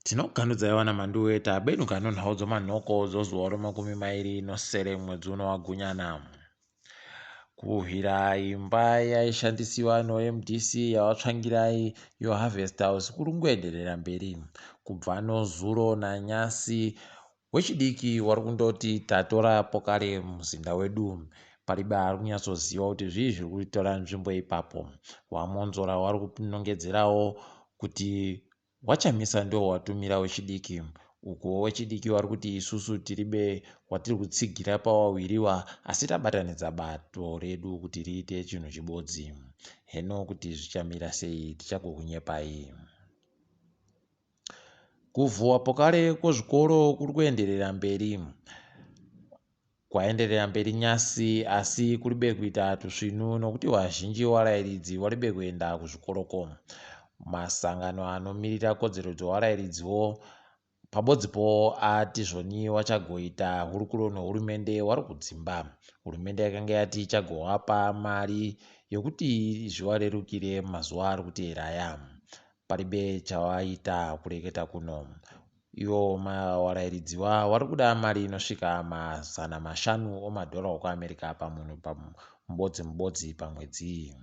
Tinokuganudza iwana Mhanduwe tabeduka nonhau dzomanhoko zozuwa ro20 nosere mwedzi uno waGunyana. Kuhwira imba yaishandisiwa noMDC yavatsvangirai yoHarvest House kuri kungoenderera mberi. Kubva nozuro nanyasi wechidiki wari kundoti tatora pokare muzinda wedu. Paribe ari kunyatsoziva kuti zvii zviri kutora nzvimbo ipapo. Wamonzora wari kunongedzerawo kuti wachamisa ndo watumira wechidiki. Uko wechidiki wari kuti isusu tiribe watiri kutsigira pawawiriwa asi tabatanidza bato redu kuti riite chinhu chibodzi. Heno kuti zvichamira sei tichakukunyepai. Kuvhuwa pokare kwezvikoro kuri kuenderera mberi. Kwaenderera mberi nyasi asi kuribe kuita tusvinu nokuti wazhinji warairidzi waribe kuenda kuzvikoroko. Masangano anomirira kodzero dzewarayiridziwo pabodzipo ati zvoni wachagoita hurukuro nehurumende wari kudzimba. Hurumende yakanga yati ichagowapa mari yokuti zvivarerukire mazuva ari kuteera aya. Paribe chawaita kureketa kuno. Ivo warayiridziwa wari kuda mari inosvika $500 omadhora okuAmerica pamunhu mubodzi pamwedzi.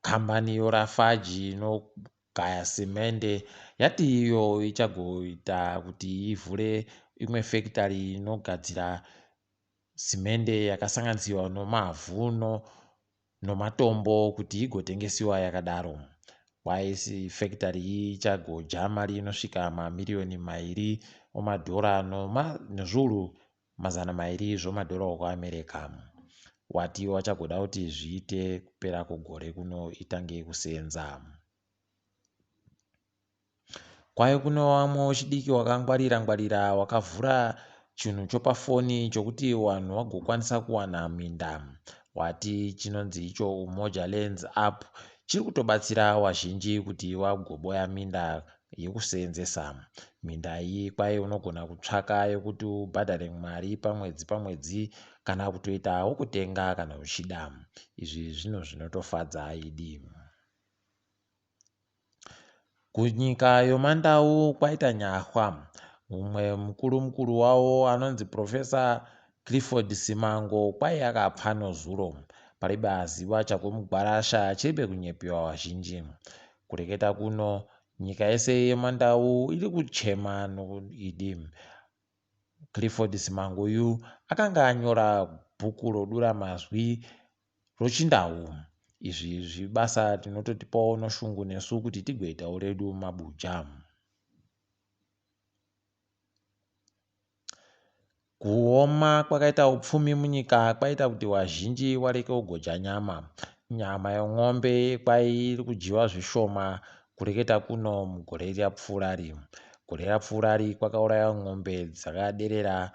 Kambani yoRafaji inogaya simende yati iyo ichagoita kuti ivhure imwe fekitari inogadzira simende yakasanganisiwa nomavhu nomatombo kuti igotengesiwa yakadaro. Kwaisi fekitari iyi ichagoja mari inosvika $200 million nezviuru 200 zvomadhora okuAmerica. Wati wachagoda kuti zviite kupera kwegore kuno itange kusenza. Kwaye kuno wamwe wechidiki wakangwarira wakavhura chinhu chopafoni chokuti vanhu vagokwanisa kuwana minda. Wati chinonzi icho Umoja Lens App chiri kutobatsira wazhinji kuti vagoboya minda yekuseenzesa. Minda iyi kwaye unogona kutsvaka yokuti ubhadhare mari pamwedzi kana kutoita wokutenga kana uchida. Izvi zvinhu zvinotofadza idi. Kunyika yoMandau kwaita nyahwa. Mumwe mukuru wavo anonzi Profesa Clifford Simango kwaiye akapfa nozuro. Paribe aziva chakomugwarasha chiribe kunyepiwa wazhinji. Kureketa kuno nyika yese yeMandau iri kuchema nokuidi. Clifford Simango uyu akanga anyora bhuku rodura mazwi rochindau. Izvi zvibasa rinototipawo noshungu nesu kuti tigoitawo redu mabuja. Kuoma kwakaita upfumi munyika kwaita kuti wazhinji wareke kugodya nyama. Nyama yemombe iri kudyiwa zvishoma kureketa kuno mugore rapfuurari. Gore rapfuurari kwakaurayiwa mombe dzakaderera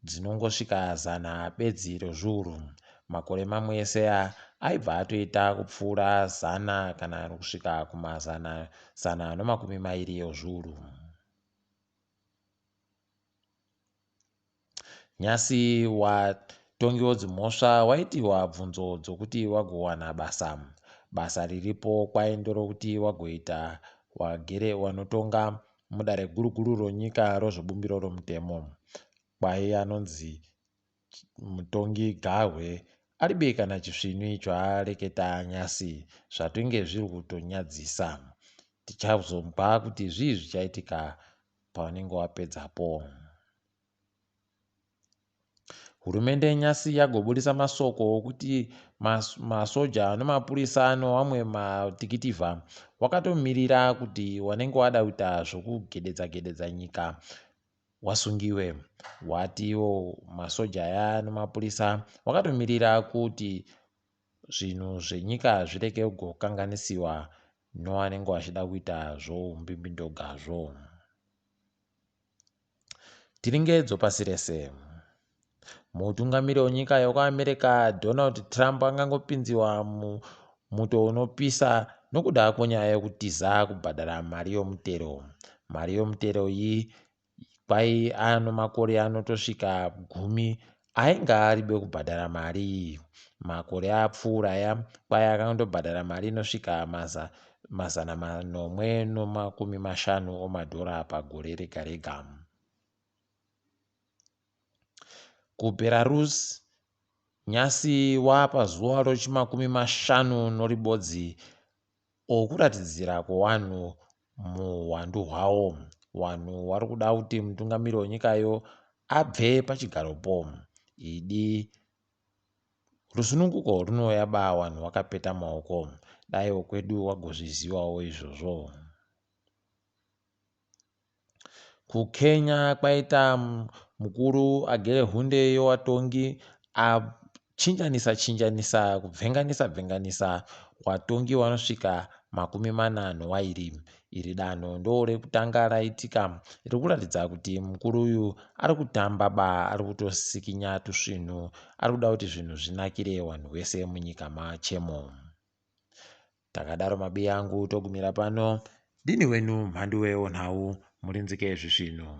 dzinongosvika 100 bedzi rezviuru. Makore mamwe ese aibva atoita kupfuura 100 kana kusvika kuma120 ezviuru. Nyasi watongi wedzimhosva waitiwa bvunzo dzokuti wagowana basa riripo kwaye ndorokuti wagoita wanotonga mudare guruguru ronyika rozvobumbiro romutemo. Kwaye anonzi mutongi Garwe aribe kana chisvinui chaareketa nyasi zvatonge zviri kutonyadzisa. Tichazomba kuti zvii zvichaitika pavanenge wapedzapo. Hurumende nyasi yagobudisa masoko okuti masoja nemapurisa nevamwe matikitivha wakatomirira kuti wanenge wada kuita zvokugededza nyika wasungiwe. Watiwo masoja aya nemapurisa wakatomirira kuti zvinhu zvenyika zvireke kugokanganisiwa nevanenge vachida kuita zvoumbimbimbindogazvo. Tiringedzo pasi rese. Mutungamiri wenyika yekuAmerica Donald Trump angangopinziwa muto unopisa nokuda kwenyaya yekutiza kubhadhara mari yomutero. Mari yomutero iyi kwai makore anotosvika 10 ainge aribe kubhadhara mari iyi. Makore apfuura kwai akandobhadhara mari inosvika $450 omadhora pagore rega rega. KuBelarus, nyasi wapazuva rochi50 noribodzi okuratidzira kwevanhu muhwandu hwavo. Vanhu vari kuda kuti mutungamiri wenyikayo abve pachigaropo. Idi rusununguko runouya vanhu vakapeta maoko. Dai wekwedu wagozvizivawo izvozvo. KuKenya kwaita mukuru agere hunde yevatongi achinjanisa kubvenganisa vatongi vanosvika 42. Iri danho ndorekutanga raitika, rikuratidza kuti mukuru uyu ari kutamba ari kutosikinya tusvinhu, ari kuda kuti zvinhu zvinakire vanhu vese munyika machemo. Takadaro mabiya angu togumira pano. Ndini wenyu Mhanduwe Nhau, murinzike zvisvinhu.